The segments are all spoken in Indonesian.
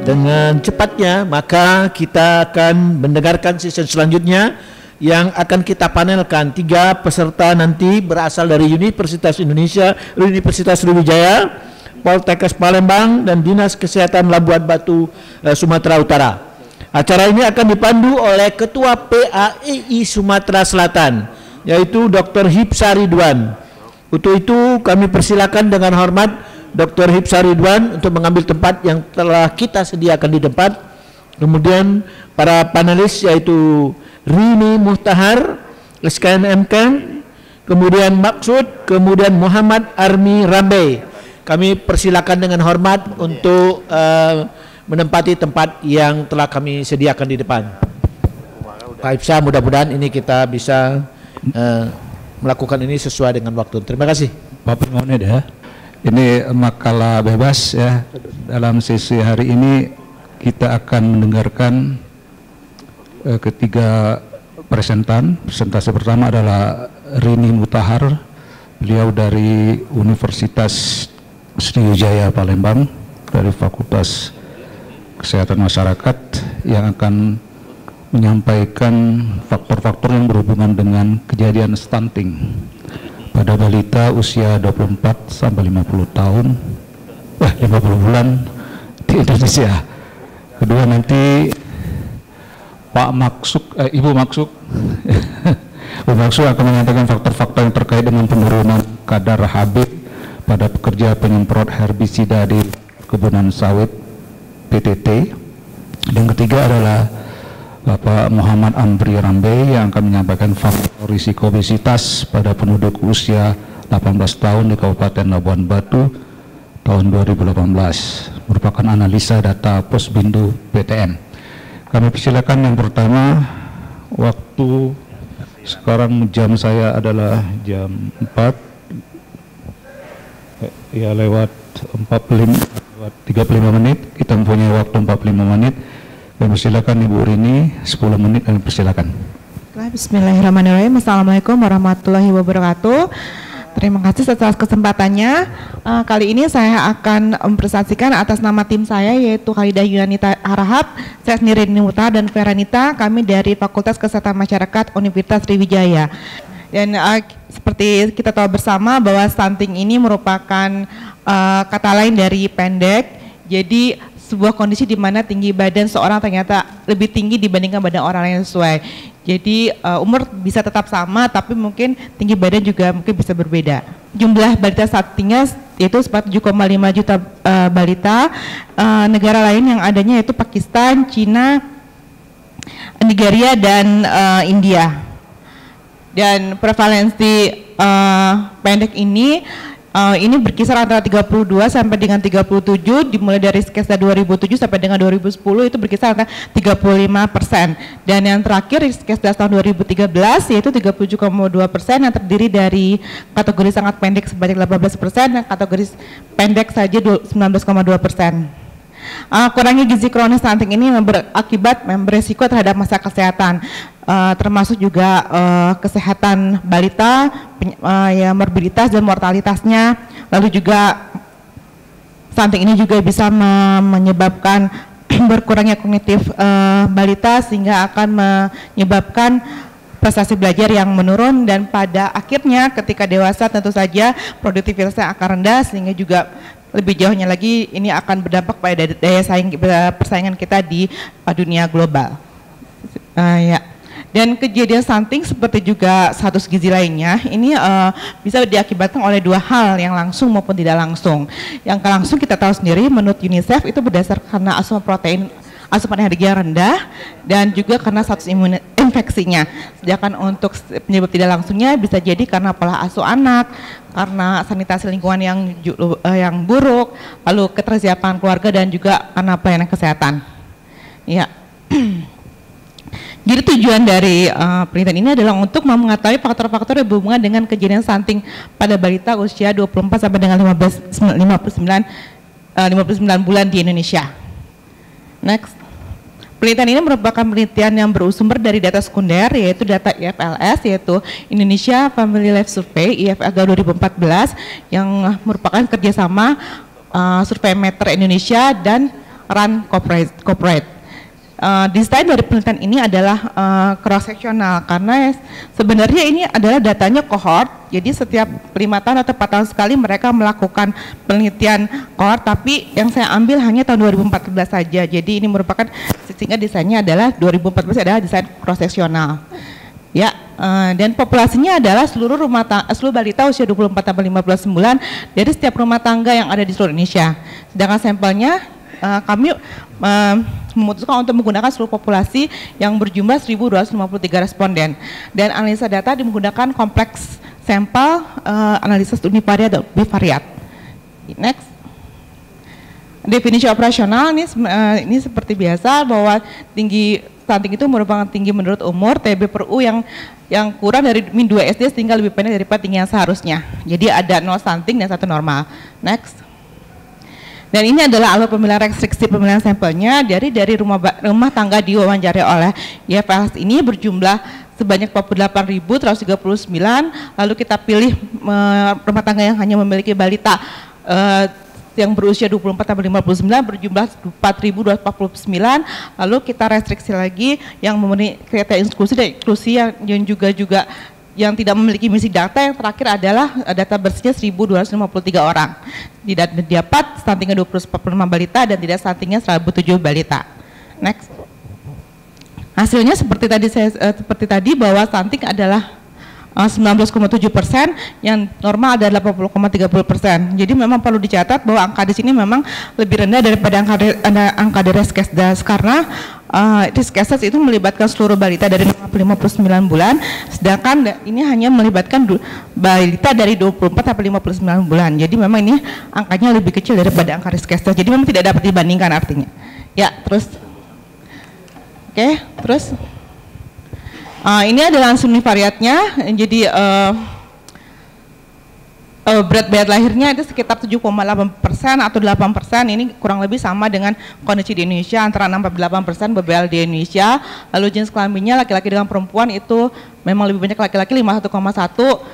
Dengan cepatnya maka kita akan mendengarkan sesi selanjutnya yang akan kita panelkan. 3 peserta nanti berasal dari Universitas Indonesia, Universitas Sriwijaya, Poltekkes Palembang, dan Dinas Kesehatan Labuan Batu, Sumatera Utara. Acara ini akan dipandu oleh Ketua PAII Sumatera Selatan, yaitu Dr. Hipsa Ridwan. Untuk itu kami persilakan dengan hormat Dr. Hipsa Ridwan untuk mengambil tempat yang telah kita sediakan di depan. Kemudian para panelis yaitu Rini Muhtahar, SKNMK, kemudian Maksud, kemudian Muhammad Armi Rambe. Kami persilakan dengan hormat untuk menempati tempat yang telah kami sediakan di depan. Pak Hipsa, mudah-mudahan ini kita bisa melakukan ini sesuai dengan waktu. Terima kasih. Pak Menit ya. Ini makalah bebas ya. Dalam sesi hari ini kita akan mendengarkan ketiga presentasi pertama adalah Rini Muhtahar, beliau dari Universitas Sriwijaya Palembang dari Fakultas Kesehatan Masyarakat, yang akan menyampaikan faktor-faktor yang berhubungan dengan kejadian stunting pada balita usia 24 sampai 50 tahun, 50 bulan di Indonesia. Kedua nanti Pak Maksud, Ibu Maksud, Ibu Maksud akan menyampaikan faktor-faktor yang terkait dengan penurunan kadar HB pada pekerja penyemprot herbisida di kebunan sawit PTT. Dan ketiga adalah Bapak Muhammad Armi Rambe yang akan menyampaikan faktor risiko obesitas pada penduduk usia 18 tahun di Kabupaten Labuan Batu tahun 2018, merupakan analisa data Posbindu PTN. Kami persilakan yang pertama. Waktu sekarang jam saya adalah jam 4 ya, lewat 35 menit. Kita mempunyai waktu 45 menit. Kami persilakan Ibu Rini 10 menit, kami persilakan. Bismillahirrahmanirrahim. Assalamualaikum warahmatullahi wabarakatuh. Terima kasih atas kesempatannya. Kali ini saya akan mempresentasikan atas nama tim saya, yaitu Khalidah Yunanita Harahap, saya sendiri Rini Muhtahar, dan Veranita, kami dari Fakultas Kesehatan Masyarakat Universitas Sriwijaya. Dan seperti kita tahu bersama bahwa stunting ini merupakan kata lain dari pendek. Jadi sebuah kondisi di mana tinggi badan seorang ternyata lebih tinggi dibandingkan badan orang yang sesuai. Jadi umur bisa tetap sama, tapi mungkin tinggi badan juga mungkin bisa berbeda. Jumlah balita stuntingnya yaitu 7,5 juta balita. Negara lain yang adanya yaitu Pakistan, Cina, Nigeria, dan India. Dan prevalensi pendek ini berkisar antara 32 sampai dengan 37, dimulai dari Riskesda 2007 sampai dengan 2010 itu berkisar antara 35%. Dan yang terakhir Riskesda tahun 2013 yaitu 37,2% yang terdiri dari kategori sangat pendek sebanyak 18% dan kategori pendek saja 19,2%. Kurangnya gizi kronis stunting ini berakibat beresiko terhadap masalah kesehatan, termasuk juga kesehatan balita, ya, morbiditas dan mortalitasnya. Lalu juga stunting ini juga bisa menyebabkan berkurangnya kognitif balita, sehingga akan menyebabkan prestasi belajar yang menurun, dan pada akhirnya ketika dewasa tentu saja produktivitasnya akan rendah, sehingga juga lebih jauhnya lagi ini akan berdampak pada daya saing persaingan kita di dunia global. Ya. Dan kejadian stunting seperti juga status gizi lainnya ini bisa diakibatkan oleh dua hal, yang langsung maupun tidak langsung. Yang langsung kita tahu sendiri menurut UNICEF itu berdasarkan karena asupan energi yang rendah, dan juga karena status imun infeksinya. Sedangkan untuk penyebab tidak langsungnya bisa jadi karena pola asuh anak, karena sanitasi lingkungan yang buruk, lalu ketersiapan keluarga, dan juga karena pelayanan kesehatan. Ya. Jadi tujuan dari penelitian ini adalah untuk mengetahui faktor-faktor yang berhubungan dengan kejadian stunting pada balita usia 24 sampai dengan 59 bulan di Indonesia. Next. Penelitian ini merupakan penelitian yang bersumber dari data sekunder, yaitu data IFLS, yaitu Indonesia Family Life Survey IFL 2014, yang merupakan kerjasama Surveymeter Indonesia dan RAN Corporate. Desain dari penelitian ini adalah cross-sectional, karena sebenarnya ini adalah datanya cohort, jadi setiap 5 tahun atau 4 tahun sekali mereka melakukan penelitian cohort, tapi yang saya ambil hanya tahun 2014 saja, jadi ini merupakan, sehingga desainnya adalah 2014 adalah desain cross-sectional. Ya, dan populasinya adalah seluruh balita usia 24 sampai 15 bulan dari setiap rumah tangga yang ada di seluruh Indonesia. Sedangkan sampelnya kami memutuskan untuk menggunakan seluruh populasi yang berjumlah 1.253 responden, dan analisa data menggunakan kompleks sampel analisis univariat dan bivariat. Next. Definisi operasional ini seperti biasa, bahwa tinggi stunting itu merupakan tinggi menurut umur, TB per U yang kurang dari min 2 SD sehingga lebih pendek daripada tinggi yang seharusnya. Jadi ada 0 stunting dan 1 normal. Next. Dan ini adalah alur pemilihan restriksi pemilihan sampelnya dari rumah tangga diwawancarai oleh IFLS ini berjumlah sebanyak 48.139, lalu kita pilih rumah tangga yang hanya memiliki balita yang berusia 24 sampai 59 berjumlah 4.249, lalu kita restriksi lagi yang memenuhi kriteria inklusi dan inklusi yang juga yang tidak memiliki misi data. Yang terakhir adalah data bersihnya 1.253 orang. Tidak dapat stuntingnya 245 balita dan tidak stuntingnya 1.007 balita. Next. Hasilnya seperti tadi bahwa stunting adalah 19,7%, yang normal adalah 80,30%. Jadi memang perlu dicatat bahwa angka di sini memang lebih rendah daripada angka dari Riskesdas, karena Riskesdas itu melibatkan seluruh balita dari 59 bulan, sedangkan ini hanya melibatkan balita dari 24 sampai 59 bulan. Jadi memang ini angkanya lebih kecil daripada angka Riskesdas. Jadi memang tidak dapat dibandingkan artinya. Ya, terus. Oke, terus. Ini adalah langsung univariatnya, jadi berat badan lahirnya itu sekitar 7,8% atau 8%, ini kurang lebih sama dengan kondisi di Indonesia, antara 6-8% BBL di Indonesia. Lalu jenis kelaminnya laki-laki dengan perempuan itu memang lebih banyak laki-laki 51,1,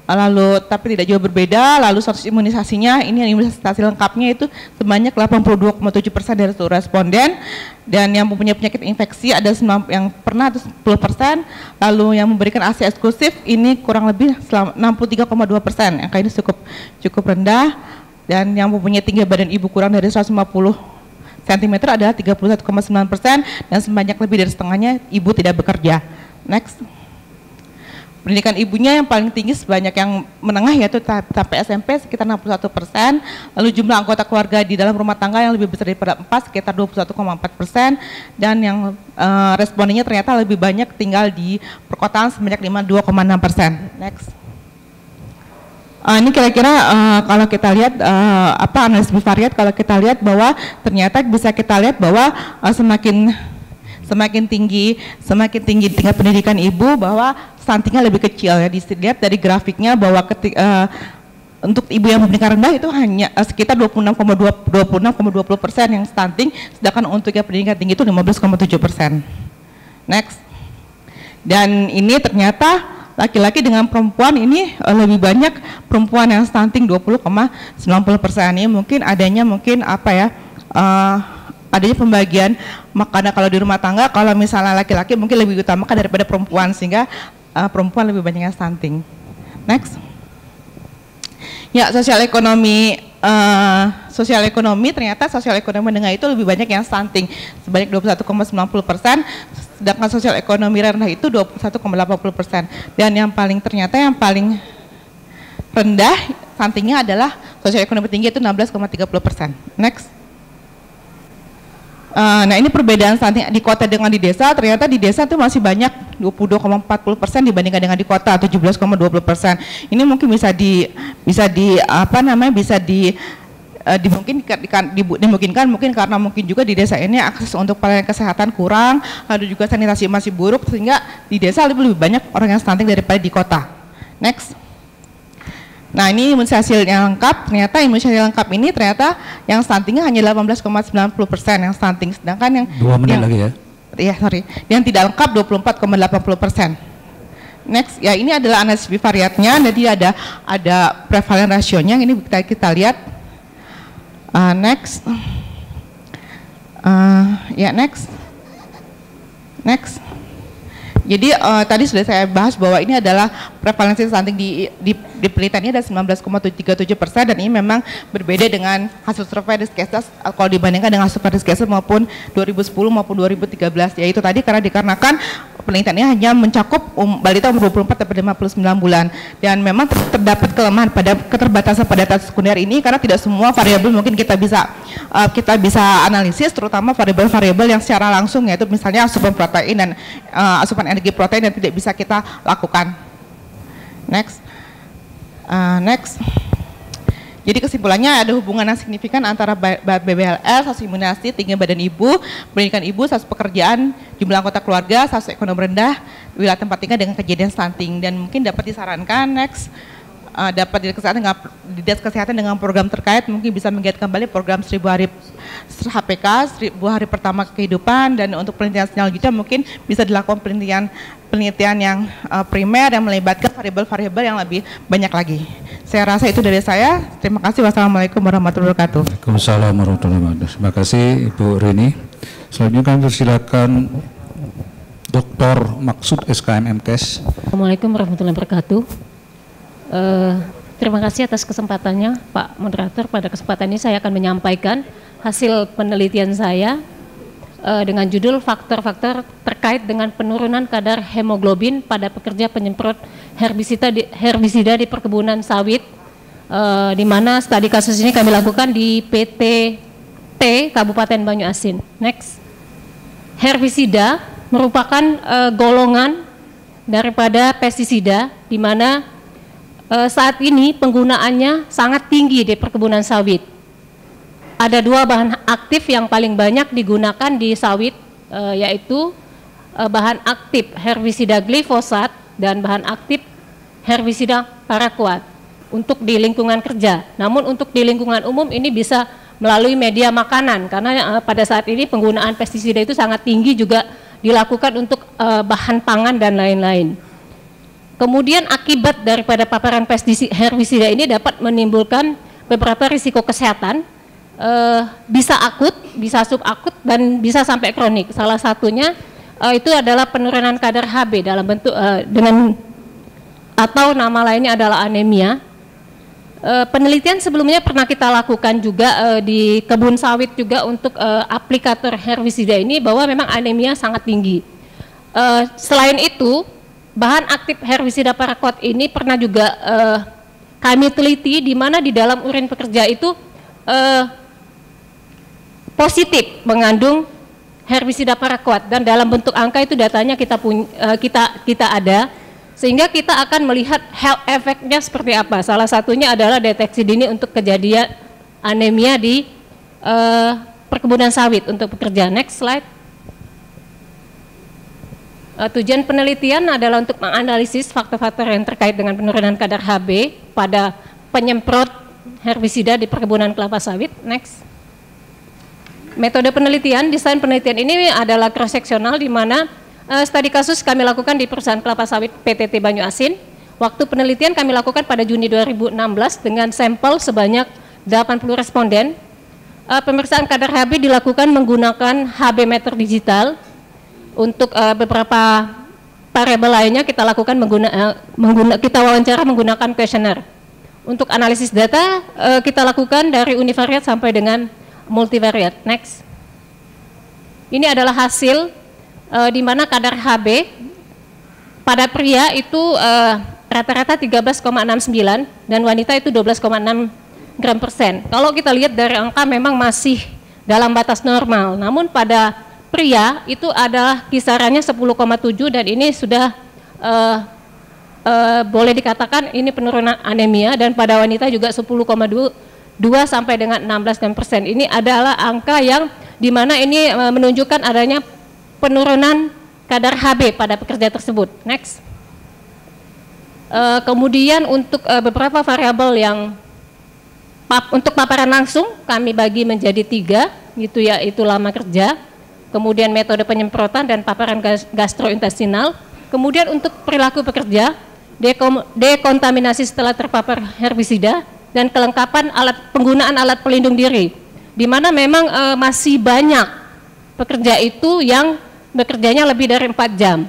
lalu tapi tidak jauh berbeda. Lalu status imunisasinya, ini imunisasi lengkapnya itu sebanyak 82,7% dari seluruh responden, dan yang mempunyai penyakit infeksi ada yang pernah itu 10%, lalu yang memberikan ASI eksklusif ini kurang lebih 63,2%, angka ini cukup rendah, dan yang mempunyai tinggi badan ibu kurang dari 150 cm adalah 31,9%, dan sebanyak lebih dari setengahnya ibu tidak bekerja. Next. Pendidikan ibunya yang paling tinggi sebanyak yang menengah, yaitu sampai SMP sekitar 61%, lalu jumlah anggota keluarga di dalam rumah tangga yang lebih besar daripada 4 sekitar 21,4%, dan yang respondennya ternyata lebih banyak tinggal di perkotaan sebanyak 52,6%. Next. Ini kira-kira kalau kita lihat analisis bivariat, kalau kita lihat bahwa ternyata bisa kita lihat bahwa semakin tinggi tingkat pendidikan ibu, bahwa stuntingnya lebih kecil ya. Dilihat dari grafiknya bahwa untuk ibu yang pendidikan rendah itu hanya sekitar 26,20% yang stunting, sedangkan untuk yang pendidikan tinggi itu 15,7%. Next. Dan ini ternyata laki-laki dengan perempuan ini lebih banyak perempuan yang stunting 20,90%. Ini mungkin adanya adanya pembagian makanan kalau di rumah tangga, kalau misalnya laki-laki mungkin lebih utamakan daripada perempuan, sehingga perempuan lebih banyak yang stunting. Next. Ya, sosial ekonomi ternyata sosial ekonomi menengah itu lebih banyak yang stunting sebanyak 21,90%, sedangkan sosial ekonomi rendah itu 21,80%, dan yang paling rendah stuntingnya adalah sosial ekonomi tinggi itu 16,30%. Next. Nah, ini perbedaan stunting di kota dengan di desa. Ternyata di desa itu masih banyak 22,40% dibandingkan dengan di kota 17,20%. Ini mungkin dimungkinkan mungkin karena mungkin juga di desa ini akses untuk pelayanan kesehatan kurang, lalu juga sanitasi masih buruk, sehingga di desa lebih banyak orang yang stunting daripada di kota. Next. Nah, ini imunisasi yang lengkap. Ternyata imunisasi lengkap ini ternyata yang stuntingnya hanya 18,90% yang stunting, sedangkan yang 2 menit lagi ya. Iya, sorry. Yang tidak lengkap 24,80%. Next, ya ini adalah analisis bivariatnya. Jadi ada prevalent rasionya. Ini kita lihat. Next. Ya, next. Jadi tadi sudah saya bahas bahwa ini adalah prevalensi stunting di penelitian ini ada 19,37% dan ini memang berbeda dengan hasil survei risk cases kalau dibandingkan dengan survei risk cases maupun 2010 maupun 2013, yaitu tadi dikarenakan penelitian ini hanya mencakup balita umur 24 sampai 59 bulan dan memang terdapat kelemahan pada keterbatasan pada data sekunder ini karena tidak semua variabel mungkin kita bisa analisis, terutama variabel-variabel yang secara langsung, yaitu misalnya asupan protein dan asupan energi protein yang tidak bisa kita lakukan. Next. Jadi kesimpulannya ada hubungan yang signifikan antara BBLR, status imunisasi, tinggi badan ibu, pendidikan ibu, status pekerjaan, jumlah anggota keluarga, status ekonomi rendah, wilayah tempat tinggal dengan kejadian stunting, dan mungkin dapat disarankan dapat dinas kesehatan dengan program terkait mungkin bisa menggiat kembali program 1000 hari HPK, 1000 hari pertama kehidupan, dan untuk penelitian selanjutnya mungkin bisa dilakukan penelitian yang primer yang melibatkan variabel-variabel yang lebih banyak lagi. Saya rasa itu dari saya. Terima kasih. Wassalamualaikum warahmatullahi wabarakatuh. Waalaikumsalam warahmatullahi wabarakatuh. Terima kasih Ibu Rini. Selanjutnya kami persilakan Dr. Maksud SKM MKes. Assalamualaikum warahmatullahi wabarakatuh. Terima kasih atas kesempatannya Pak Moderator. Pada kesempatan ini saya akan menyampaikan hasil penelitian saya dengan judul faktor-faktor terkait dengan penurunan kadar hemoglobin pada pekerja penyemprot herbisida di perkebunan sawit, di mana studi kasus ini kami lakukan di PTT Kabupaten Banyuasin. Next. Herbisida merupakan golongan daripada pestisida di mana saat ini penggunaannya sangat tinggi di perkebunan sawit. Ada 2 bahan aktif yang paling banyak digunakan di sawit, yaitu bahan aktif herbisida glifosat dan bahan aktif herbisida paraquat untuk di lingkungan kerja. Namun untuk di lingkungan umum ini bisa melalui media makanan, karena pada saat ini penggunaan pestisida itu sangat tinggi juga dilakukan untuk bahan pangan dan lain-lain. Kemudian akibat daripada paparan pestisida herbisida ini dapat menimbulkan beberapa risiko kesehatan, bisa akut, bisa subakut, dan bisa sampai kronik. Salah satunya itu adalah penurunan kadar Hb dalam bentuk atau nama lainnya adalah anemia. Penelitian sebelumnya pernah kita lakukan juga di kebun sawit juga untuk aplikator herbisida ini bahwa memang anemia sangat tinggi. Selain itu, bahan aktif herbisida paraquat ini pernah juga kami teliti di mana di dalam urin pekerja itu positif mengandung herbisida paraquat, dan dalam bentuk angka itu datanya kita ada, sehingga kita akan melihat health effect-nya seperti apa. Salah satunya adalah deteksi dini untuk kejadian anemia di perkebunan sawit untuk pekerja. Next slide. Tujuan penelitian adalah untuk menganalisis faktor-faktor yang terkait dengan penurunan kadar Hb pada penyemprot herbisida di perkebunan kelapa sawit. Next. Metode penelitian, desain penelitian ini adalah cross-seksional, di mana studi kasus kami lakukan di perusahaan kelapa sawit PTT Banyuasin. Waktu penelitian kami lakukan pada Juni 2016 dengan sampel sebanyak 80 responden. Pemeriksaan kadar Hb dilakukan menggunakan Hb meter digital. Untuk beberapa variabel lainnya kita lakukan kita wawancara menggunakan kuesioner. Untuk analisis data kita lakukan dari univariat sampai dengan multivariat. Next. Ini adalah hasil di mana kadar Hb pada pria itu rata-rata 13,69 dan wanita itu 12,6 gram persen. Kalau kita lihat dari angka memang masih dalam batas normal, namun pada pria itu adalah kisarannya 10,7 dan ini sudah boleh dikatakan ini penurunan anemia, dan pada wanita juga 10,2 sampai dengan 16%. Ini adalah angka yang dimana ini menunjukkan adanya penurunan kadar Hb pada pekerja tersebut. Next. Kemudian untuk beberapa variabel yang untuk paparan langsung kami bagi menjadi 3, gitu ya, yaitu lama kerja, kemudian metode penyemprotan dan paparan gastrointestinal. Kemudian untuk perilaku pekerja, dekontaminasi setelah terpapar herbisida, dan kelengkapan penggunaan alat pelindung diri, di mana memang masih banyak pekerja itu yang bekerjanya lebih dari 4 jam.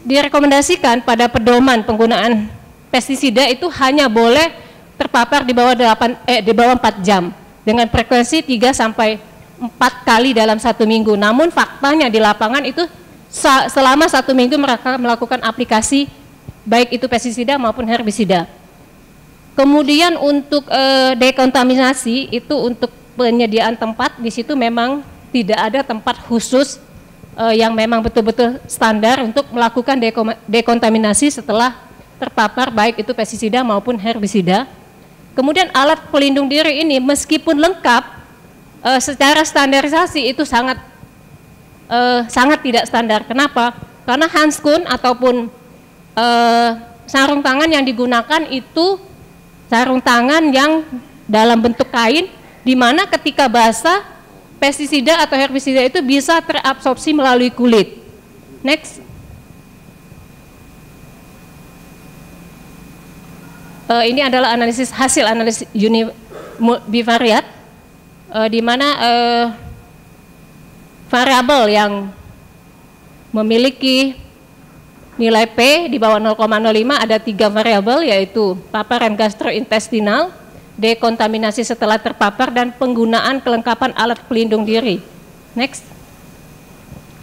Direkomendasikan pada pedoman penggunaan pestisida itu hanya boleh terpapar di bawah 4 jam dengan frekuensi 3 sampai 4 kali dalam 1 minggu. Namun faktanya di lapangan itu selama 1 minggu mereka melakukan aplikasi baik itu pestisida maupun herbisida. Kemudian untuk dekontaminasi itu untuk penyediaan tempat, di situ memang tidak ada tempat khusus yang memang betul-betul standar untuk melakukan dekontaminasi setelah terpapar baik itu pestisida maupun herbisida. Kemudian alat pelindung diri ini meskipun lengkap, secara standarisasi itu sangat tidak standar. Kenapa? Karena handskun ataupun sarung tangan yang digunakan itu sarung tangan yang dalam bentuk kain, di mana ketika basah pestisida atau herbisida itu bisa terabsorpsi melalui kulit. Next. Ini adalah hasil analisis univariat, di mana variabel yang memiliki nilai P di bawah 0,05 ada 3 variabel, yaitu paparan gastrointestinal, dekontaminasi setelah terpapar, dan penggunaan kelengkapan alat pelindung diri. Next.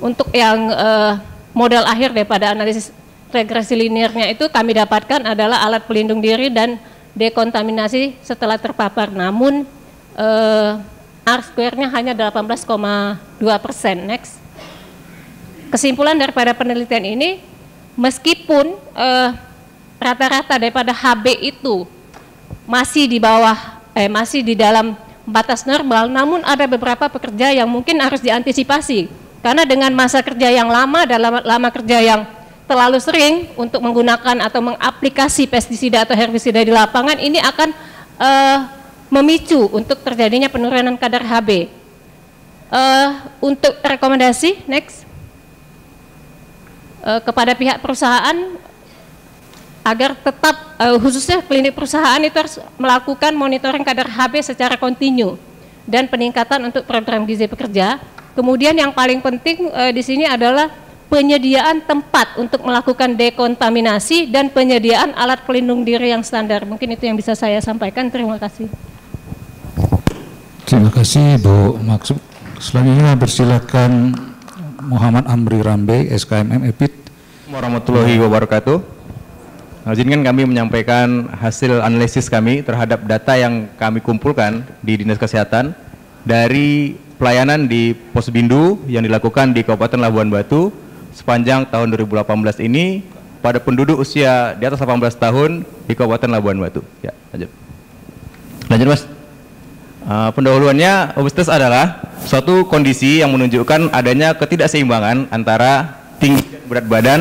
Untuk yang modal akhir daripada analisis regresi linearnya itu kami dapatkan adalah alat pelindung diri dan dekontaminasi setelah terpapar. Namun R-square-nya hanya 18,2%. Next. Kesimpulan daripada penelitian ini, meskipun rata-rata daripada HB itu masih di dalam batas normal, namun ada beberapa pekerja yang mungkin harus diantisipasi karena dengan masa kerja yang lama dan lama kerja yang terlalu sering untuk menggunakan atau mengaplikasi pestisida atau herbisida di lapangan, ini akan memicu untuk terjadinya penurunan kadar HB. Untuk rekomendasi, next, kepada pihak perusahaan agar tetap khususnya klinik perusahaan itu harus melakukan monitoring kadar HB secara kontinu dan peningkatan untuk program gizi pekerja. Kemudian yang paling penting di sini adalah penyediaan tempat untuk melakukan dekontaminasi dan penyediaan alat pelindung diri yang standar. Mungkin itu yang bisa saya sampaikan. Terima kasih. Terima kasih Bu Maksud. Selanjutnya bersilakan Muhammad Amri Rambe, SKMM EPIT. Warahmatullahi wabarakatuh. Izinkan kami menyampaikan hasil analisis kami terhadap data yang kami kumpulkan di Dinas Kesehatan dari pelayanan di Posbindu yang dilakukan di Kabupaten Labuan Batu sepanjang tahun 2018 ini pada penduduk usia di atas 18 tahun di Kabupaten Labuan Batu. Ya, lanjut Mas. Pendahuluannya, obesitas adalah suatu kondisi yang menunjukkan adanya ketidakseimbangan antara tinggi dan berat badan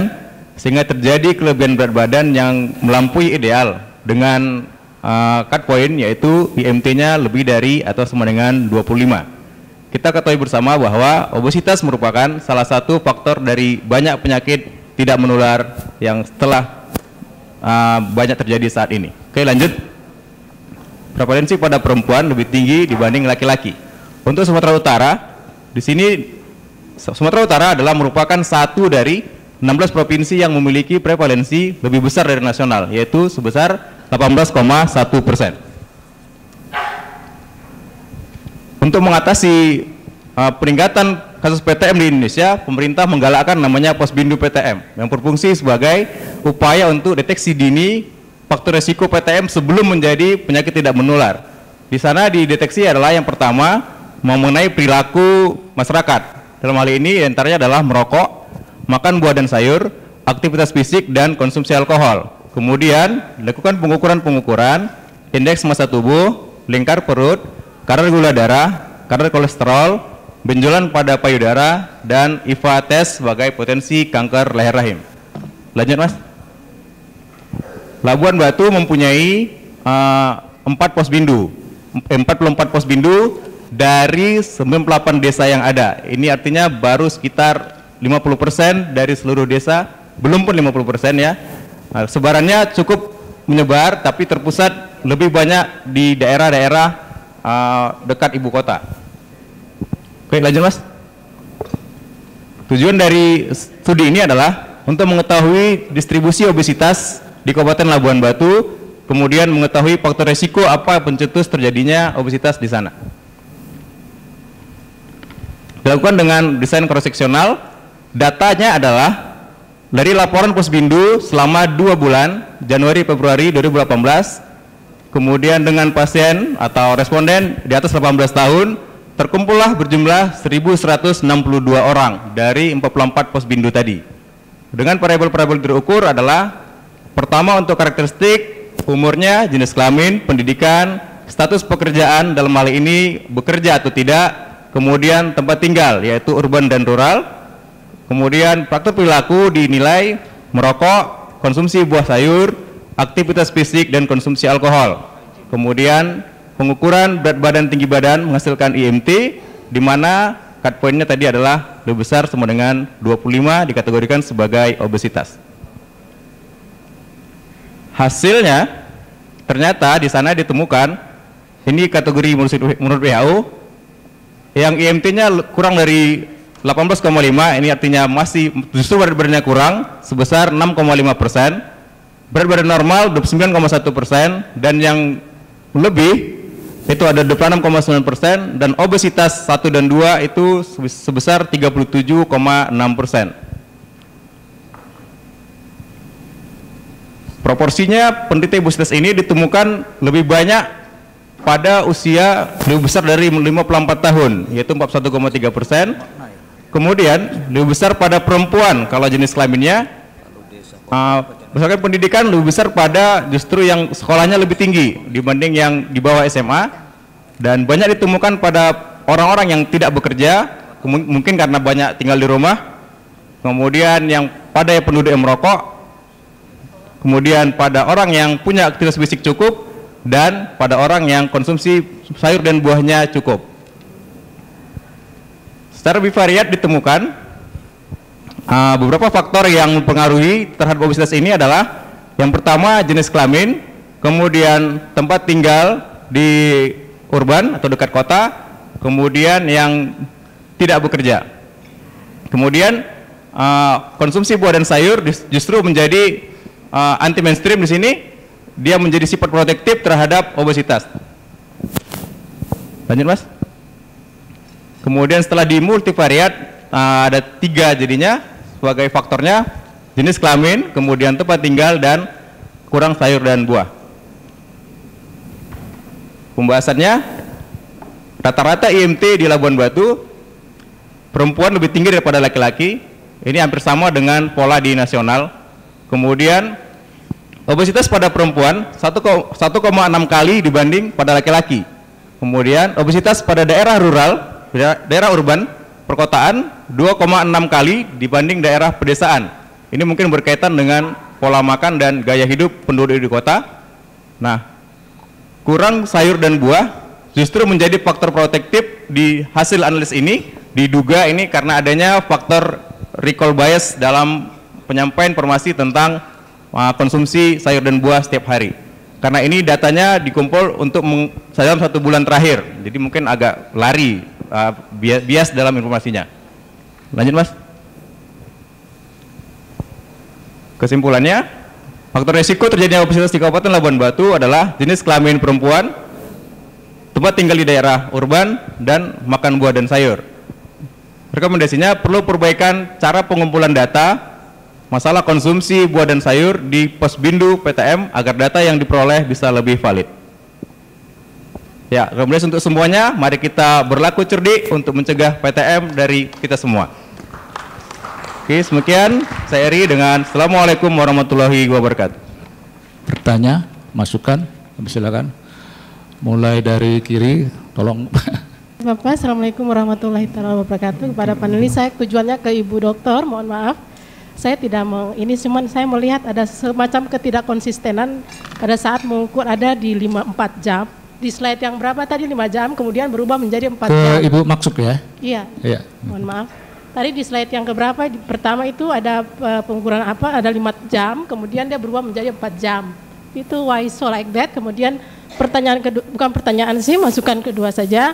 sehingga terjadi kelebihan berat badan yang melampaui ideal dengan cut point, yaitu IMT-nya lebih dari atau sama dengan 25. Kita ketahui bersama bahwa obesitas merupakan salah satu faktor dari banyak penyakit tidak menular yang telah banyak terjadi saat ini. Oke, lanjut. Prevalensi pada perempuan lebih tinggi dibanding laki-laki. Untuk Sumatera Utara, di sini Sumatera Utara adalah merupakan satu dari 16 provinsi yang memiliki prevalensi lebih besar dari nasional, yaitu sebesar 18,1%. Untuk mengatasi peningkatan kasus PTM di Indonesia, pemerintah menggalakkan namanya Posbindu PTM yang berfungsi sebagai upaya untuk deteksi dini faktor resiko PTM sebelum menjadi penyakit tidak menular. Di sana dideteksi adalah yang pertama mengenai perilaku masyarakat. Dalam hal ini antaranya adalah merokok, makan buah dan sayur, aktivitas fisik, dan konsumsi alkohol. Kemudian dilakukan pengukuran indeks massa tubuh, lingkar perut, kadar gula darah, kadar kolesterol, benjolan pada payudara, dan IVA tes sebagai potensi kanker leher rahim. Lanjut Mas. Labuan Batu mempunyai 44 pos bindu dari 98 desa yang ada. Ini artinya baru sekitar 50% dari seluruh desa, belum pun 50% ya. Nah, sebarannya cukup menyebar, tapi terpusat lebih banyak di daerah-daerah dekat ibu kota. Oke, lanjut Mas. Tujuan dari studi ini adalah untuk mengetahui distribusi obesitas di Kabupaten Labuan Batu, kemudian mengetahui faktor resiko apa pencetus terjadinya obesitas di sana. Dilakukan dengan desain cross-seksional. Datanya adalah dari laporan Posbindu selama 2 bulan, Januari-Februari 2018, kemudian dengan pasien atau responden di atas 18 tahun, terkumpullah berjumlah 1.162 orang dari 44 Posbindu tadi. Dengan variabel-variabel terukur adalah pertama untuk karakteristik, umurnya, jenis kelamin, pendidikan, status pekerjaan dalam hal ini bekerja atau tidak, kemudian tempat tinggal yaitu urban dan rural, kemudian faktor perilaku dinilai merokok, konsumsi buah sayur, aktivitas fisik dan konsumsi alkohol. Kemudian pengukuran berat badan tinggi badan menghasilkan IMT, di mana cut point-nya tadi adalah lebih besar sama dengan 25, dikategorikan sebagai obesitas. Hasilnya ternyata di sana ditemukan, ini kategori menurut WHO, yang IMT-nya kurang dari 18,5, ini artinya masih justru berat badannya kurang sebesar 6,5%, berat badan normal 29,1%, dan yang lebih itu ada 26,9%, dan obesitas 1 dan 2 itu sebesar 37,6%. Proporsinya penderita obesitas ini ditemukan lebih banyak pada usia lebih besar dari 54 tahun, yaitu 41,3%. Kemudian lebih besar pada perempuan kalau jenis kelaminnya. Berdasarkan pendidikan lebih besar pada justru yang sekolahnya lebih tinggi dibanding yang di bawah SMA, dan banyak ditemukan pada orang-orang yang tidak bekerja, mungkin karena banyak tinggal di rumah. Kemudian yang pada penduduk yang merokok, kemudian pada orang yang punya aktivitas fisik cukup, dan pada orang yang konsumsi sayur dan buahnya cukup. Secara bivariat ditemukan beberapa faktor yang mempengaruhi terhadap obesitas ini adalah yang pertama jenis kelamin, kemudian tempat tinggal di urban atau dekat kota, kemudian yang tidak bekerja. Kemudian konsumsi buah dan sayur justru menjadi anti mainstream di sini, dia menjadi sifat protektif terhadap obesitas. Lanjut Mas. Kemudian setelah di multivariat ada 3 jadinya sebagai faktornya, jenis kelamin, kemudian tempat tinggal, dan kurang sayur dan buah. Pembahasannya, rata-rata IMT di Labuan Batu perempuan lebih tinggi daripada laki-laki, ini hampir sama dengan pola di nasional. Kemudian obesitas pada perempuan 1,6 kali dibanding pada laki-laki. Kemudian obesitas pada daerah rural, daerah urban, perkotaan 2,6 kali dibanding daerah pedesaan. Ini mungkin berkaitan dengan pola makan dan gaya hidup penduduk di kota. Nah, kurang sayur dan buah justru menjadi faktor protektif di hasil analisis ini. Diduga ini karena adanya faktor recall bias dalam penyampaian informasi tentang konsumsi sayur dan buah setiap hari. Karena ini datanya dikumpul untuk dalam 1 bulan terakhir, jadi mungkin agak lari bias dalam informasinya. Lanjut Mas. Kesimpulannya, faktor resiko terjadinya obesitas di Kabupaten Labuan Batu adalah jenis kelamin perempuan, tempat tinggal di daerah urban, dan makan buah dan sayur. Rekomendasinya perlu perbaikan cara pengumpulan data masalah konsumsi buah dan sayur di Posbindu PTM agar data yang diperoleh bisa lebih valid. Ya, rekomendasi untuk semuanya, mari kita berlaku cerdik untuk mencegah PTM dari kita semua. Oke, demikian saya Eri dengan Assalamualaikum warahmatullahi wabarakatuh. Bertanya, masukan, silakan. Mulai dari kiri, tolong. Bapak, Assalamualaikum warahmatullahi wabarakatuh. Kepada panelis, saya tujuannya ke Ibu Dokter, mohon maaf. saya tidak ini cuman saya melihat ada semacam ketidakkonsistenan pada saat mengukur ada di 4 jam. Di slide yang berapa tadi 5 jam, kemudian berubah menjadi 4 jam. Ibu maksud ya? Iya. Iya. Mohon maaf. Tadi di slide yang keberapa, pertama itu ada pengukuran apa, ada 5 jam, kemudian dia berubah menjadi 4 jam. Itu why so like that. Kemudian pertanyaan kedua, bukan pertanyaan sih, masukan kedua saja,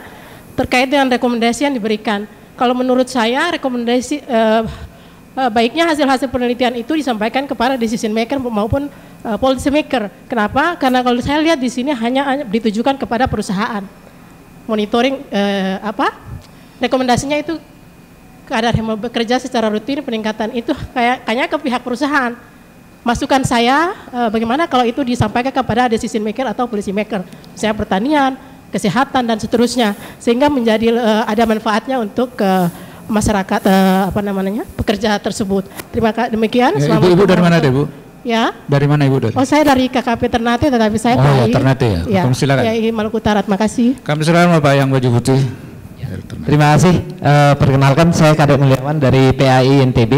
terkait dengan rekomendasi yang diberikan. Kalau menurut saya, rekomendasi baiknya hasil-hasil penelitian itu disampaikan kepada decision maker maupun policy maker. Kenapa? Karena kalau saya lihat di sini hanya ditujukan kepada perusahaan. Monitoring rekomendasinya itu kadar bekerja secara rutin, peningkatan itu kayaknya ke pihak perusahaan. Masukan saya bagaimana kalau itu disampaikan kepada decision maker atau policy maker, misalnya pertanian, kesehatan dan seterusnya, sehingga menjadi ada manfaatnya untuk masyarakat pekerja tersebut. Terima kasih, demikian. Ya, ibu dari mana deh, Bu? Ya. Dari mana Ibu dari? Oh, saya dari KKP Ternate, tetapi saya PAI. Ternate ya. Ya, silakan. Ya, Maluku Utara. Terima kasih. Kami silakan Bapak yang baju putih. Terima kasih. Perkenalkan, saya Kadek Mulyawan dari PAI NTB.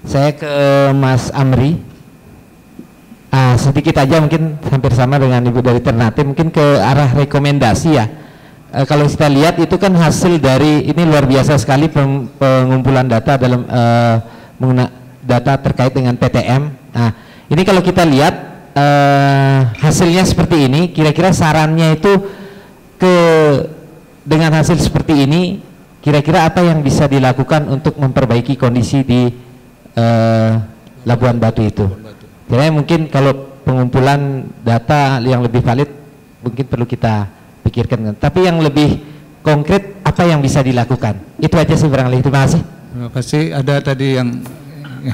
Saya ke Mas Amri. Sedikit aja mungkin hampir sama dengan Ibu dari Ternate, mungkin ke arah rekomendasi ya. Kalau kita lihat itu kan hasil dari, ini luar biasa sekali pengumpulan data dalam data terkait dengan PTM. Nah, ini kalau kita lihat hasilnya seperti ini, kira-kira sarannya itu dengan hasil seperti ini, kira-kira apa yang bisa dilakukan untuk memperbaiki kondisi di Labuan Batu itu? Jadi mungkin kalau pengumpulan data yang lebih valid mungkin perlu kita pikirkan, tapi yang lebih konkret apa yang bisa dilakukan, itu aja sih barangkali. Terima kasih. Terima kasih. Ada tadi yang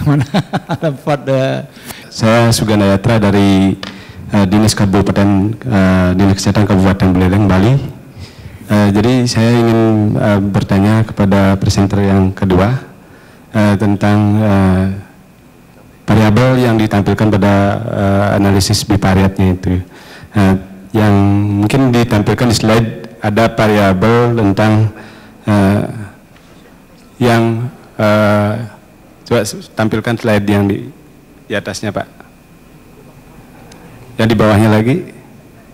mana? Ada pada. Saya Sugana Yatra dari Dinas Kesehatan Kabupaten Buleleng, Bali. Jadi saya ingin bertanya kepada presenter yang kedua tentang variabel yang ditampilkan pada analisis bivariatnya itu. Yang mungkin ditampilkan di slide ada variabel tentang yang coba tampilkan slide yang di atasnya Pak, yang di bawahnya lagi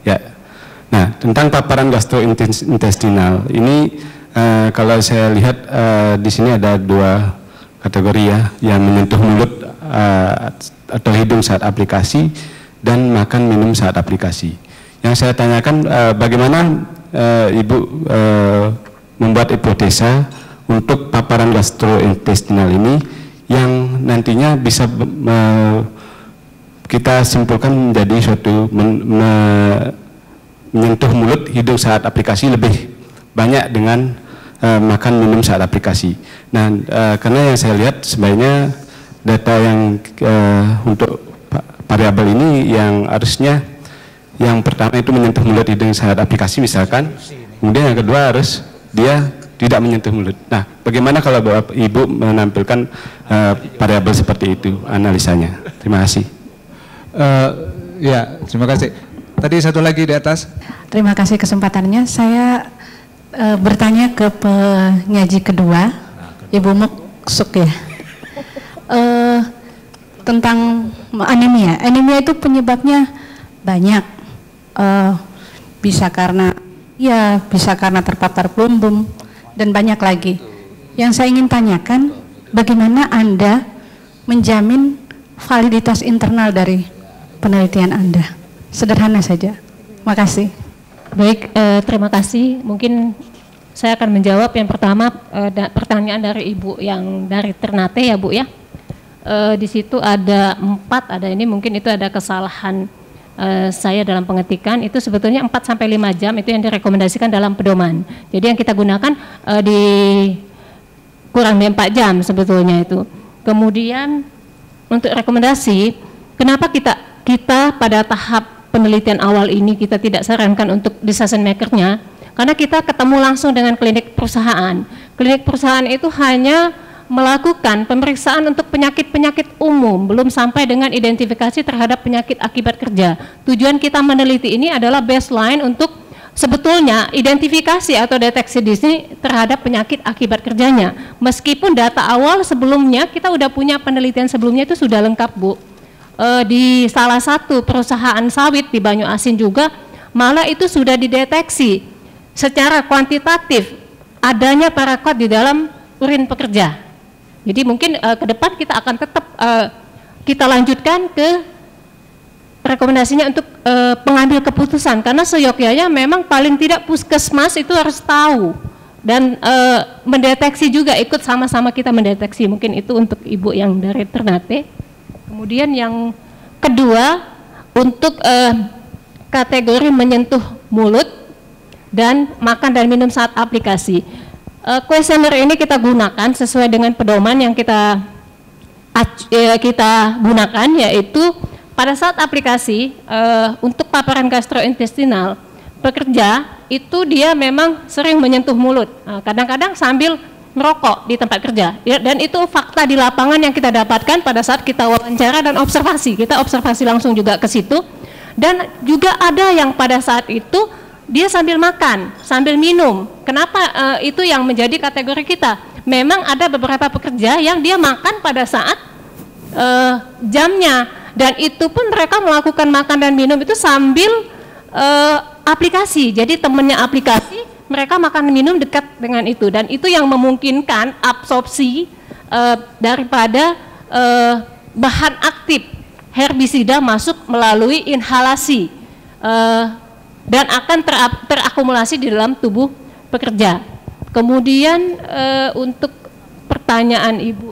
ya. Nah, tentang paparan gastrointestinal ini kalau saya lihat di sini ada 2 kategori ya, yang menyentuh mulut atau hidung saat aplikasi dan makan minum saat aplikasi. Yang saya tanyakan bagaimana Ibu membuat hipotesa untuk paparan gastrointestinal ini yang nantinya bisa kita simpulkan menjadi suatu menyentuh mulut hidung saat aplikasi lebih banyak dengan makan minum saat aplikasi. Nah, karena yang saya lihat sebenarnya data yang untuk variabel ini yang harusnya yang pertama itu menyentuh mulut hidung saat aplikasi misalkan, kemudian yang kedua harus dia tidak menyentuh mulut. Nah, bagaimana kalau Bapak Ibu menampilkan variabel seperti itu analisanya? Terima kasih. Ya, terima kasih. Tadi satu lagi di atas. Terima kasih kesempatannya. Saya bertanya ke penyaji kedua, Ibu Muksuk ya, tentang anemia. Anemia itu penyebabnya banyak. Bisa karena terpapar plumbum dan banyak lagi. Yang saya ingin tanyakan, bagaimana Anda menjamin validitas internal dari penelitian Anda? Sederhana saja. Terima kasih. Baik, terima kasih. Mungkin saya akan menjawab yang pertama pertanyaan dari Ibu yang dari Ternate ya Bu ya. Di situ ada 4, ada ini mungkin itu ada kesalahan saya dalam pengetikan, itu sebetulnya 4-5 jam itu yang direkomendasikan dalam pedoman. Jadi yang kita gunakan di kurang dari 4 jam sebetulnya itu. Kemudian untuk rekomendasi, kenapa kita pada tahap penelitian awal ini kita tidak sarankan untuk decision makernya, karena kita ketemu langsung dengan klinik perusahaan. Klinik perusahaan itu hanya melakukan pemeriksaan untuk penyakit-penyakit umum, belum sampai dengan identifikasi terhadap penyakit akibat kerja. Tujuan kita meneliti ini adalah baseline untuk sebetulnya identifikasi atau deteksi dini terhadap penyakit akibat kerjanya. Meskipun data awal sebelumnya kita udah punya penelitian sebelumnya itu sudah lengkap, Bu. Di salah satu perusahaan sawit di Banyuasin juga malah itu sudah dideteksi secara kuantitatif adanya parakot di dalam urin pekerja. Jadi mungkin ke depan kita akan tetap kita lanjutkan ke rekomendasinya untuk pengambil keputusan, karena seyogyanya memang paling tidak puskesmas itu harus tahu dan mendeteksi juga, ikut sama-sama kita mendeteksi. Mungkin itu untuk Ibu yang dari Ternate. Kemudian yang kedua untuk kategori menyentuh mulut dan makan dan minum saat aplikasi. Kuesioner ini kita gunakan sesuai dengan pedoman yang kita gunakan, yaitu pada saat aplikasi untuk paparan gastrointestinal pekerja itu dia memang sering menyentuh mulut, kadang-kadang sambil merokok di tempat kerja, dan itu fakta di lapangan yang kita dapatkan pada saat kita wawancara dan observasi. Kita observasi langsung juga ke situ, dan juga ada yang pada saat itu dia sambil makan, sambil minum. Kenapa itu yang menjadi kategori kita? Memang ada beberapa pekerja yang dia makan pada saat jamnya, dan itu pun mereka melakukan makan dan minum itu sambil aplikasi. Jadi temennya aplikasi, mereka makan minum dekat dengan itu, dan itu yang memungkinkan absorpsi daripada bahan aktif herbisida masuk melalui inhalasi dan akan terakumulasi di dalam tubuh pekerja. Kemudian untuk pertanyaan Ibu,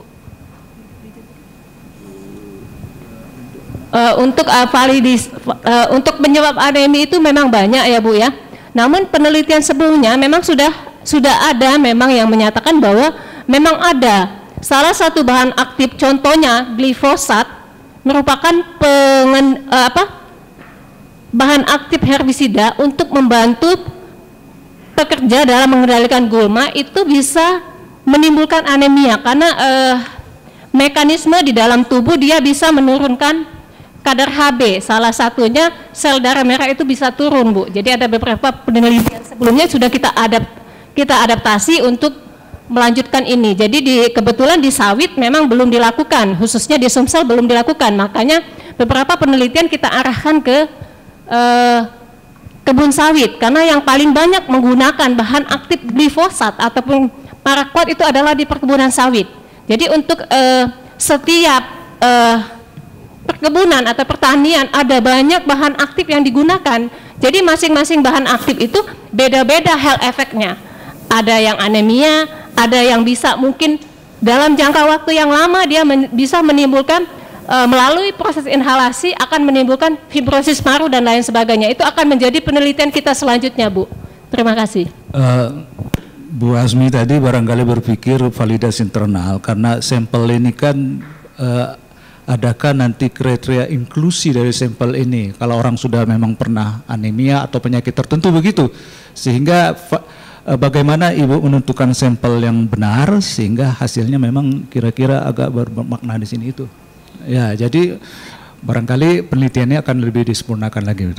untuk penyebab anemi itu memang banyak ya Bu ya. Namun penelitian sebelumnya memang sudah ada memang yang menyatakan bahwa memang ada salah satu bahan aktif, contohnya glifosat, merupakan bahan aktif herbisida untuk membantu pekerja dalam mengendalikan gulma. Itu bisa menimbulkan anemia karena mekanisme di dalam tubuh dia bisa menurunkan kadar Hb, salah satunya sel darah merah itu bisa turun, Bu. Jadi ada beberapa penelitian sebelumnya sudah kita adaptasi untuk melanjutkan ini. Jadi kebetulan di sawit memang belum dilakukan, khususnya di Sumsel belum dilakukan. Makanya beberapa penelitian kita arahkan ke kebun sawit, karena yang paling banyak menggunakan bahan aktif glifosat ataupun parakot itu adalah di perkebunan sawit. Jadi untuk setiap perkebunan atau pertanian ada banyak bahan aktif yang digunakan. Jadi masing-masing bahan aktif itu beda-beda health effect-nya. Ada yang anemia, ada yang bisa mungkin dalam jangka waktu yang lama dia bisa menimbulkan melalui proses inhalasi akan menimbulkan fibrosis paru dan lain sebagainya. Itu akan menjadi penelitian kita selanjutnya, Bu. Terima kasih. Bu Azmi tadi barangkali berpikir validasi internal, karena sampel ini kan adakah nanti kriteria inklusi dari sampel ini kalau orang sudah memang pernah anemia atau penyakit tertentu begitu, sehingga bagaimana Ibu menentukan sampel yang benar sehingga hasilnya memang kira-kira agak bermakna di sini itu. Ya, jadi barangkali penelitiannya akan lebih disempurnakan lagi.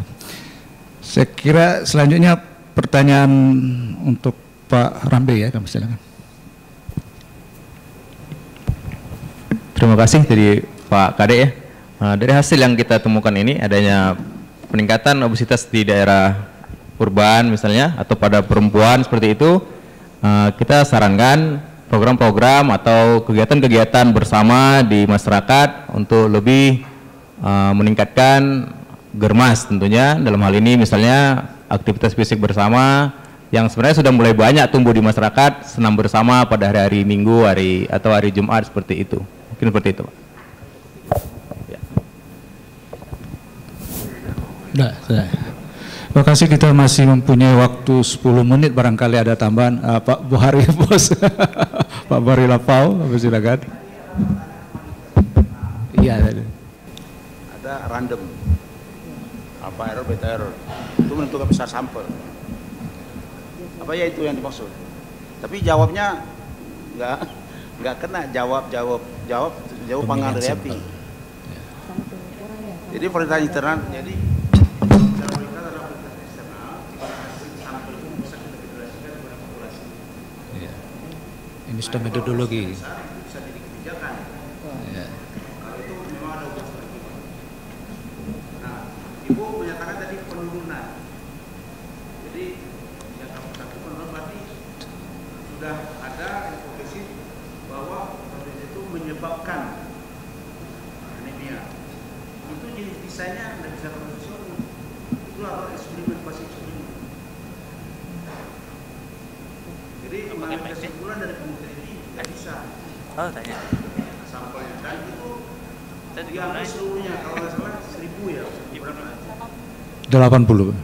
Saya kira selanjutnya pertanyaan untuk Pak Rambe ya, kami silakan. Terima kasih dari Pak Kade ya. Dari hasil yang kita temukan ini adanya peningkatan obesitas di daerah urban misalnya atau pada perempuan seperti itu, kita sarankan program-program atau kegiatan-kegiatan bersama di masyarakat untuk lebih meningkatkan germas tentunya. Dalam hal ini misalnya aktivitas fisik bersama yang sebenarnya sudah mulai banyak tumbuh di masyarakat, senam bersama pada hari-hari Minggu, atau hari Jumat seperti itu. Mungkin seperti itu, Pak. Terima kasih, kita masih mempunyai waktu 10 menit, barangkali ada tambahan. Pak Buhari Bos, Pak Buhari Lapau, silakan. Iya. Ada random, alpha error, beta error, itu menentukan besar sampel. Apa ya itu yang dimaksud? Tapi jawabnya nggak kena, jawab panggal dari api. Jadi perintah internal, jadi Mr. Metodologi. Bisa jadi kebijakan. Ya. Kalau itu memang ada ujian strategi. Nah, Ibu menyatakan tadi penurunan. Jadi yang kamu satukan berarti sudah ada hipotesis bahwa proses itu menyebabkan anemia. Itu jenis desainnya tidak bisa konvensional. Itu adalah eksperimen pasti eksperimen. Jadi mengambil kesimpulan dari kementerian ini tidak bisa. Oh, tanya. Sampelnya dan itu diambil seluruhnya kalau nggak salah 1000 ya. 80. 1080.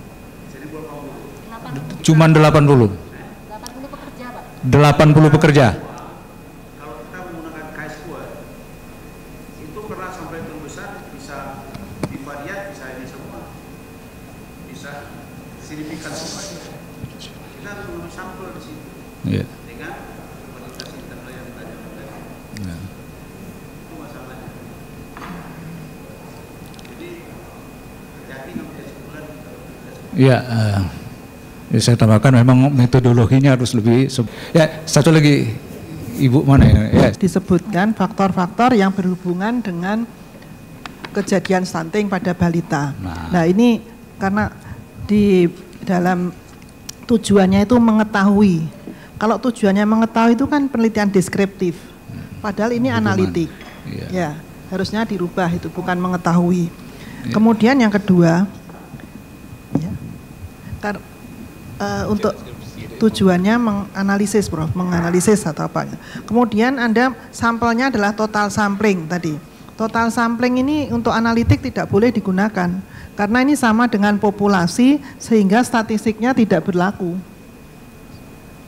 Cuman 80. 80 pekerja, Pak. 80 pekerja. Kalau kita menggunakan KS2 itu pernah sampai terbesar bisa bivariat, bisa ini semua, bisa signifikan semua. Kita harus mengambil sampel di situ dengan kualitas internal yang tajam tadi. Itu masalahnya. Jadi hati-hati ngambil kesimpulan. Ya, saya tambahkan memang metodologinya harus lebih. Ya, satu lagi, Ibu mana ini? Ya. Disebutkan faktor-faktor yang berhubungan dengan kejadian stunting pada balita. Nah ini karena di dalam tujuannya itu mengetahui. Kalau tujuannya mengetahui itu kan penelitian deskriptif. Padahal ini analitik. Ya, harusnya dirubah itu bukan mengetahui. Kemudian yang kedua, ya, untuk tujuannya menganalisis, Prof, menganalisis atau apa. Kemudian Anda sampelnya adalah total sampling tadi. Total sampling ini untuk analitik tidak boleh digunakan karena ini sama dengan populasi sehingga statistiknya tidak berlaku.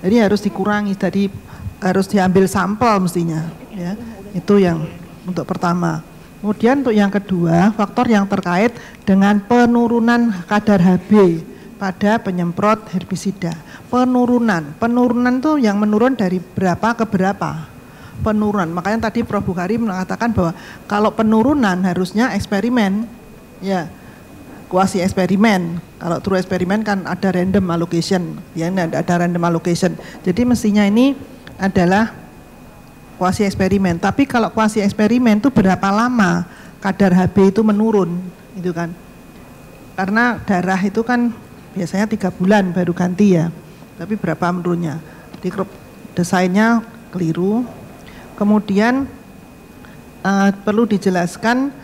Jadi harus dikurangi, jadi harus diambil sampel mestinya, ya. Itu yang untuk pertama. Kemudian untuk yang kedua, faktor yang terkait dengan penurunan kadar Hb pada penyemprot herbisida. Penurunan itu yang menurun dari berapa ke berapa? Penurunan. Makanya tadi Prof. Bukhari mengatakan bahwa kalau penurunan harusnya eksperimen, ya, kuasi eksperimen. Kalau true eksperimen kan ada random allocation, ya, ada random allocation. Jadi mestinya ini adalah kuasi eksperimen. Tapi kalau kuasi eksperimen itu berapa lama kadar Hb itu menurun, itu kan? Karena darah itu kan biasanya 3 bulan baru ganti ya, tapi berapa menurunnya? Di desainnya keliru. Kemudian perlu dijelaskan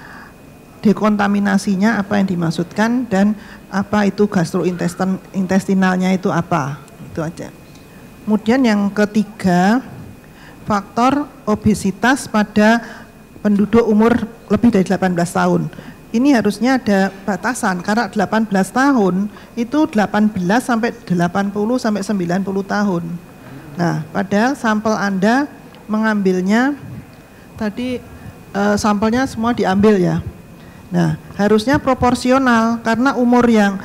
dekontaminasinya apa yang dimaksudkan dan apa itu gastrointestinalnya itu apa, itu aja. Kemudian yang ketiga, faktor obesitas pada penduduk umur lebih dari 18 tahun. Ini harusnya ada batasan karena 18 tahun itu 18 sampai 80 sampai 90 tahun. Nah, padahal sampel Anda mengambilnya tadi sampelnya semua diambil ya. Nah, harusnya proporsional karena umur yang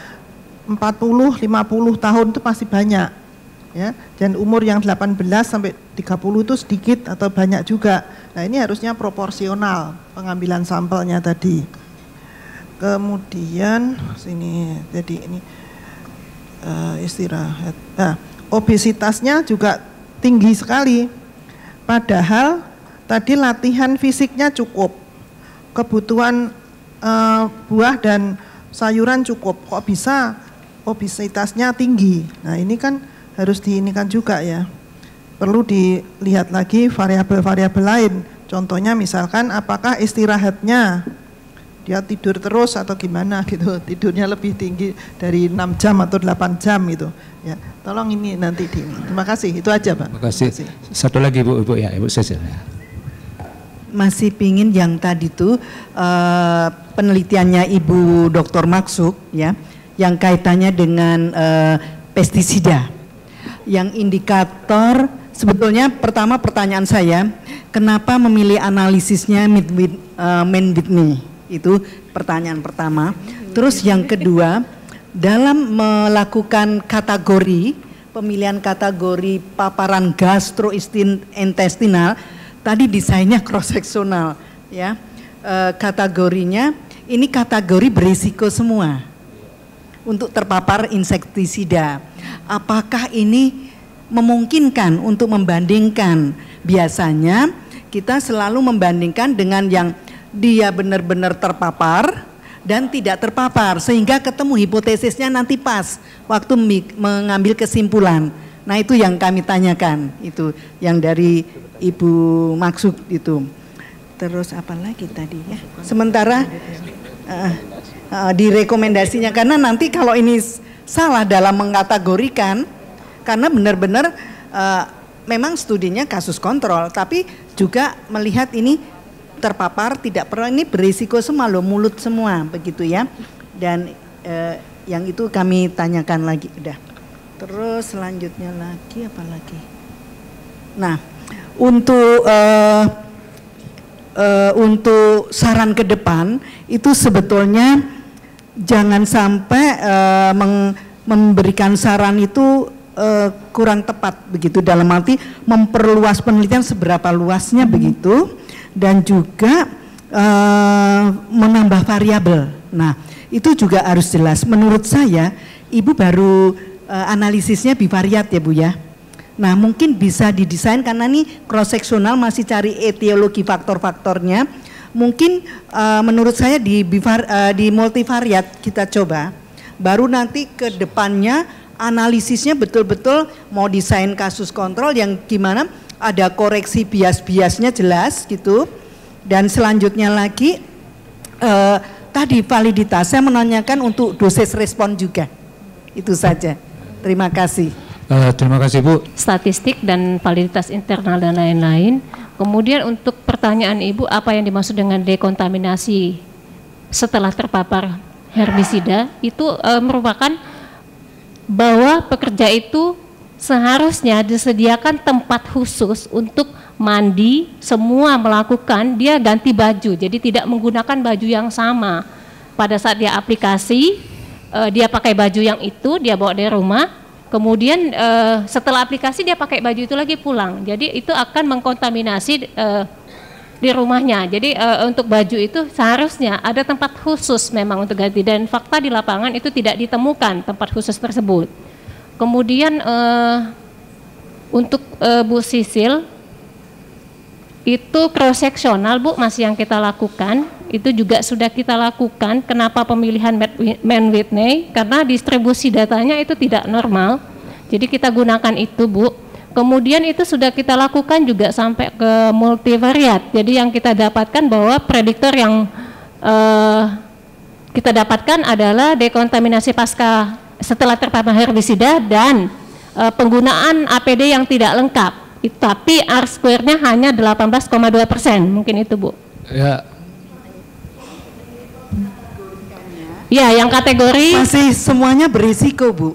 40 50 tahun itu pasti banyak. Ya, dan umur yang 18 sampai 30 itu sedikit atau banyak juga. Nah, ini harusnya proporsional pengambilan sampelnya tadi. Kemudian sini jadi ini istirahat. Nah, obesitasnya juga tinggi sekali. Padahal tadi latihan fisiknya cukup. Kebutuhan buah dan sayuran cukup. Kok bisa obesitasnya tinggi? Nah, ini kan harus diinikan juga ya. Perlu dilihat lagi variabel-variabel lain. Contohnya misalkan apakah istirahatnya dia tidur terus atau gimana gitu, tidurnya lebih tinggi dari 6 jam atau 8 jam gitu ya. Tolong ini nanti terima kasih, itu aja Pak. Terima kasih. Satu lagi Ibu ya, Ibu Cecil ya. Masih pingin yang tadi tuh penelitiannya Ibu Dr. Maksuk ya, yang kaitannya dengan pestisida. Yang indikator sebetulnya pertama pertanyaan saya, kenapa memilih analisisnya Man Whitney? Itu pertanyaan pertama. Terus yang kedua, dalam melakukan kategori, pemilihan kategori paparan gastrointestinal, tadi desainnya cross seksional ya. Kategorinya ini kategori berisiko semua untuk terpapar insektisida. Apakah ini memungkinkan untuk membandingkan biasanya kita selalu membandingkan dengan yang dia benar-benar terpapar dan tidak terpapar, sehingga ketemu hipotesisnya nanti pas waktu mengambil kesimpulan. Nah itu yang kami tanyakan, itu yang dari Ibu maksud itu. Terus apa lagi tadi ya? Sementara di rekomendasinya, karena nanti kalau ini salah dalam mengkategorikan, karena benar-benar memang studinya kasus kontrol, tapi juga melihat ini terpapar tidak pernah, ini berisiko semua loh, mulut semua begitu ya. Dan yang itu kami tanyakan lagi udah. Terus selanjutnya lagi apa lagi? Nah, untuk saran ke depan itu sebetulnya jangan sampai memberikan saran itu kurang tepat begitu, dalam arti memperluas penelitian seberapa luasnya begitu, dan juga menambah variabel. Nah, itu juga harus jelas. Menurut saya, Ibu baru analisisnya bivariat ya Bu ya. Nah, mungkin bisa didesain karena ini cross seksional, masih cari etiologi faktor-faktornya. Mungkin menurut saya di multivariat kita coba, baru nanti ke depannya analisisnya betul-betul mau desain kasus kontrol yang gimana ada koreksi bias-biasnya jelas gitu. Dan selanjutnya lagi tadi validitas, saya menanyakan untuk dosis respon juga. Itu saja. Terima kasih. Terima kasih Bu. Statistik dan validitas internal dan lain-lain. Kemudian untuk pertanyaan Ibu, apa yang dimaksud dengan dekontaminasi setelah terpapar herbisida, itu merupakan bahwa pekerja itu seharusnya disediakan tempat khusus untuk mandi, semua melakukan, dia ganti baju, jadi tidak menggunakan baju yang sama. Pada saat dia aplikasi, dia pakai baju yang itu, dia bawa dari rumah, kemudian setelah aplikasi dia pakai baju itu lagi pulang, jadi itu akan mengkontaminasi di rumahnya. Jadi untuk baju itu seharusnya ada tempat khusus memang untuk ganti, dan fakta di lapangan itu tidak ditemukan tempat khusus tersebut. Kemudian untuk Bu Sisil, itu cross seksional Bu masih yang kita lakukan, itu juga sudah kita lakukan. Kenapa pemilihan Mann-Whitney? Karena distribusi datanya itu tidak normal, jadi kita gunakan itu Bu. Kemudian itu sudah kita lakukan juga sampai ke multivariat. Jadi yang kita dapatkan bahwa prediktor yang kita dapatkan adalah dekontaminasi pasca setelah terpapar herbisida dan penggunaan APD yang tidak lengkap. Tapi R-square-nya hanya 18,2%, mungkin itu Bu. Ya. Ya, yang kategori masih semuanya berisiko Bu.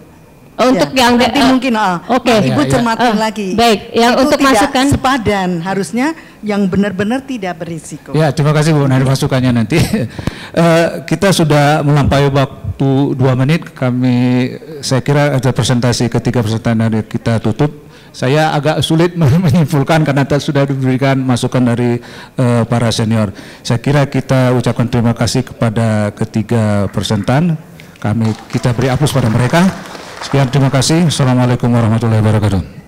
Untuk ya, yang nanti mungkin Ibu cermatin lagi. Baik, yang itu untuk tidak masukan sepadan, harusnya yang benar-benar tidak berisiko. Ya, terima kasih Bu dari masukannya nanti. Kita sudah melampaui waktu 2 menit. Saya kira ada presentasi ketiga presentasi dari kita tutup. Saya agak sulit menyimpulkan karena sudah diberikan masukan dari para senior. Saya kira kita ucapkan terima kasih kepada ketiga presentan. Kita beri aplaus pada mereka. Sekian, terima kasih. Assalamualaikum warahmatullahi wabarakatuh.